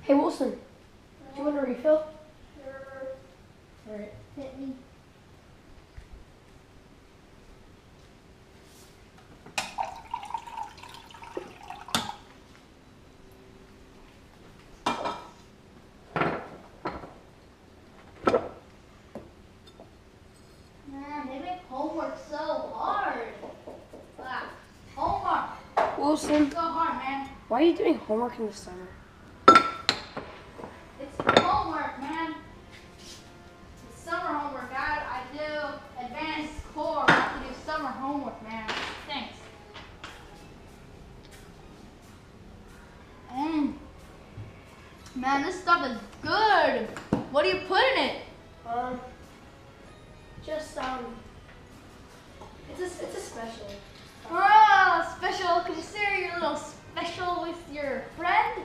Hey Wilson, do you want a refill? Sure. All right. Hit me. Man, they make homework so hard. Wow. Homework. Wilson, So hard, man. why are you doing homework in the summer? It's homework, man. It's summer homework. I do advanced core. I have to do summer homework, man. Thanks. Man, this stuff is good. What do you put in it? Just it's a special. Oh, special. Could you share your little special with your friend?